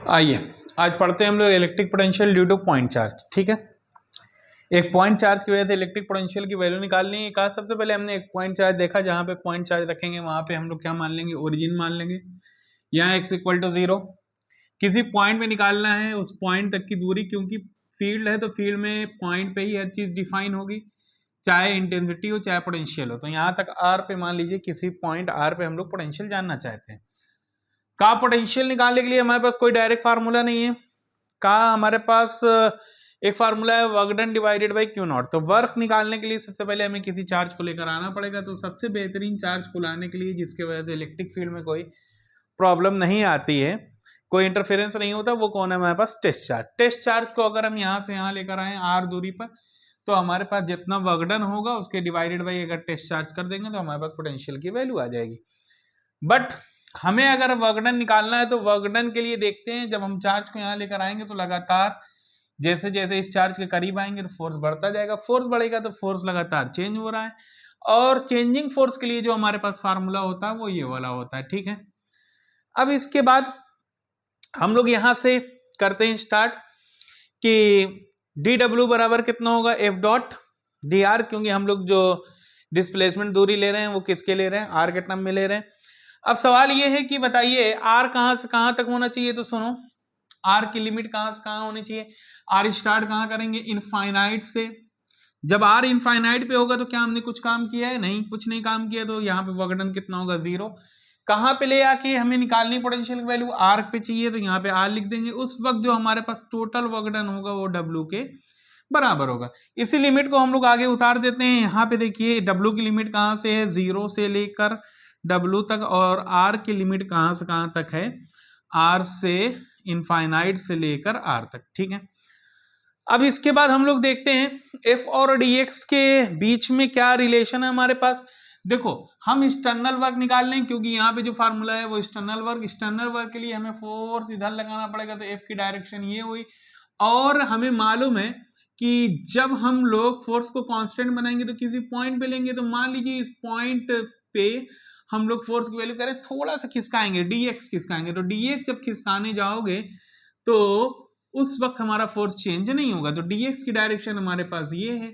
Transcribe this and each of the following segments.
आइए आज पढ़ते हैं हम लोग electric potential due two point charge. ठीक है, एक पॉइंट चार्ज की वजह से इलेक्ट्रिक पोटेंशियल की वैल्यू निकालनी है। कहा सबसे पहले हमने एक पॉइंट चार्ज देखा, जहां पे पॉइंट चार्ज रखेंगे वहां पे हम लोग क्या मान लेंगे, ओरिजिन मान लेंगे। यहाँ x इक्वल टू 0 किसी पॉइंट में निकालना है, उस पॉइंट तक की दूरी, क्योंकि फील्ड है तो फील्ड में पॉइंट पे ही हर चीज डिफाइन होगी, चाहे इंटेंसिटी हो चाहे पोटेंशियल हो। तो यहाँ तक r पे मान लीजिए किसी पॉइंट r पे हम लोग पोटेंशियल जानना चाहते हैं। का पोटेंशियल निकालने के लिए हमारे पास कोई डायरेक्ट फार्मूला नहीं है। का हमारे पास एक फार्मूला है work done divided by Q not. तो वर्क निकालने के लिए सबसे पहले हमें किसी चार्ज को लेकर आना पड़ेगा। तो सबसे बेहतरीन चार्ज को लाने के लिए जिसके वजह से इलेक्ट्रिक फील्ड में कोई प्रॉब्लम नहीं आती है, कोई इंटरफेरेंस नहीं होता, वो कौन है हमारे पास, टेस्ट चार्ज। टेस्ट चार्ज को अगर हम यहाँ से यहाँ लेकर आए r दूरी पर, तो हमारे पास जितना वर्क डन होगा उसके डिवाइडेड बाई अगर टेस्ट चार्ज कर देंगे तो हमारे पास पोटेंशियल की वैल्यू आ जाएगी। बट हमें अगर वर्क डन निकालना है तो वर्क डन के लिए देखते हैं, जब हम चार्ज को यहाँ लेकर आएंगे तो लगातार जैसे जैसे इस चार्ज के करीब आएंगे तो फोर्स बढ़ता जाएगा, फोर्स बढ़ेगा तो फोर्स लगातार चेंज हो रहा है। और चेंजिंग फोर्स के लिए जो हमारे पास फार्मूला होता है वो ये वाला होता है। ठीक है, अब इसके बाद हम लोग यहां से करते हैं स्टार्ट कि dw बराबर कितना होगा, f डॉट dr, क्योंकि हम लोग जो डिस्प्लेसमेंट दूरी ले रहे हैं वो किसके ले रहे हैं, r के टर्म में ले रहे हैं। अब सवाल ये है कि बताइए r कहां से कहां तक होना चाहिए। तो सुनो, r की लिमिट कहां से कहां होनी चाहिए। r स्टार्ट कहां करेंगे, इनफाइनाइट से। जब r इनफाइनाइट पे होगा तो क्या हमने कुछ काम किया है, नहीं, कुछ नहीं काम किया। तो यहाँ पे वर्क डन कितना होगा, 0। कहां पे ले आके हमें निकालनी पोटेंशियल की वैल्यू, r पे चाहिए, तो यहाँ पे r लिख देंगे। उस वक्त जो हमारे पास टोटल वर्क डन होगा वो w के बराबर होगा। इसी लिमिट को हम लोग आगे उतार देते हैं। यहाँ पे देखिए w की लिमिट कहां से है, 0 से लेकर w तक, और r की लिमिट कहां से कहां तक है, r से इनफाइनाइट से लेकर r तक। ठीक है, अब इसके बाद हम लोग देखते हैं f और dx के बीच में क्या रिलेशन है हमारे पास। देखो, हम एक्सटर्नल वर्क निकाल लें, क्योंकि यहाँ पे जो फार्मूला है वो एक्सटर्नल वर्क के लिए हमें फोर्स इधर लगाना पड़ेगा, तो f की डायरेक्शन ये हुई। और हमें मालूम है कि जब हम लोग फोर्स को कांस्टेंट बनाएंगे तो किसी पॉइंट पे लेंगे। तो मान लीजिए इस पॉइंट पे हम लोग फोर्स की वैल्यू करें, थोड़ा सा खिसकाएंगे, dx खिसकाएंगे। तो dx जब खिसकाने जाओगे तो उस वक्त हमारा फोर्स चेंज नहीं होगा। तो dx की डायरेक्शन हमारे पास ये है,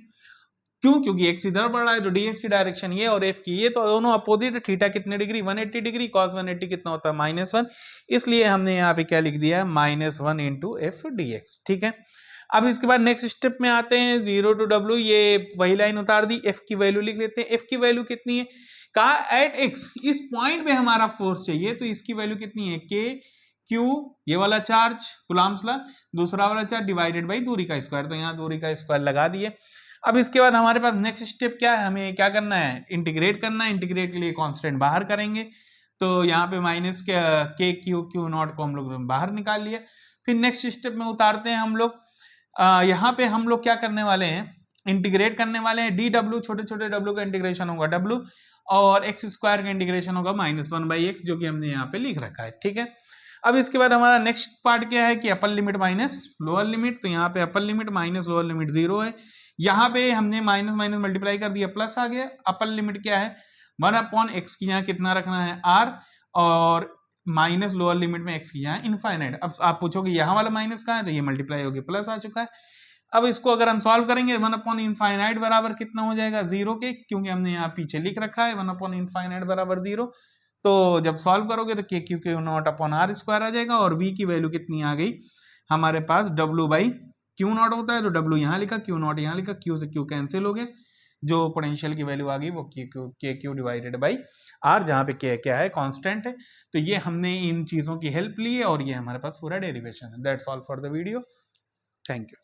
क्यों, क्योंकि x इधर बढ़ रहा है, तो dx की डायरेक्शन ये और f की ये, तो दोनों अपोजिट। थीटा कितने डिग्री, 180 डिग्री, cos 180 कितना होता है, -1। इसलिए हमने यहाँ पे क्या लिख दिया है, -1 इंटू एफ dx। ठीक है, अब इसके बाद नेक्स्ट स्टेप में आते हैं, 0 to w, ये वही लाइन उतार दी। f की वैल्यू लिख लेते हैं। f की वैल्यू कितनी है, कहा एट x, इस पॉइंट पे हमारा फोर्स चाहिए, तो इसकी वैल्यू कितनी है, k q, ये वाला चार्ज कुलाम्स ला, दूसरा वाला चार्ज डिवाइडेड बाई दूरी का स्क्वायर। तो यहाँ दूरी का स्क्वायर लगा दिए। अब इसके बाद हमारे पास नेक्स्ट स्टेप क्या है, हमें क्या करना है, इंटीग्रेट करना है। इंटीग्रेट के लिए कांस्टेंट बाहर करेंगे, तो यहाँ पे माइनस के क्यू नॉट को हम लोग बाहर निकाल लिया। फिर नेक्स्ट स्टेप में उतारते हैं हम लोग। यहाँ पे हम लोग क्या करने वाले हैं, इंटीग्रेट करने वाले हैं। dw, छोटे छोटे w का इंटीग्रेशन होगा w, और x स्क्वायर का इंटीग्रेशन होगा -1/x, जो कि हमने यहाँ पे लिख रखा है। ठीक है, अब इसके बाद हमारा नेक्स्ट पार्ट क्या है कि upper limit minus lower limit. तो यहाँ पे upper limit minus lower limit 0 है। यहाँ पे हमने माइनस माइनस मल्टीप्लाई कर दिया, प्लस आ गया। अपर लिमिट क्या है, 1/x की यहाँ कितना रखना है, r, और माइनस लोअर लिमिट में x की यहाँ इनफाइनाइट। अब आप पूछोगे यहाँ वाला माइनस कहाँ है, तो ये मल्टीप्लाई होगी, प्लस आ चुका है। अब इसको अगर हम सॉल्व करेंगे, 1/इनफाइनाइट बराबर कितना हो जाएगा, 0 के, क्योंकि हमने यहाँ पीछे लिख रखा है 1/इनफाइनाइट बराबर 0। तो जब सॉल्व करोगे तो k Q naught upon r square आ जाएगा, और v की वैल्यू कितनी आ गई हमारे पास, w बाई क्यू नॉट होता है, तो w यहाँ लिखा, क्यू नॉट यहाँ लिखा, q से q कैंसिल हो गए, जो पोटेंशियल की वैल्यू आ गई वो के क्यू डिवाइडेड बाई r, जहाँ पे k क्या है, कांस्टेंट है। तो ये हमने इन चीजों की हेल्प ली है, और ये हमारे पास पूरा डेरिवेशन है। That's all for the video, thank you.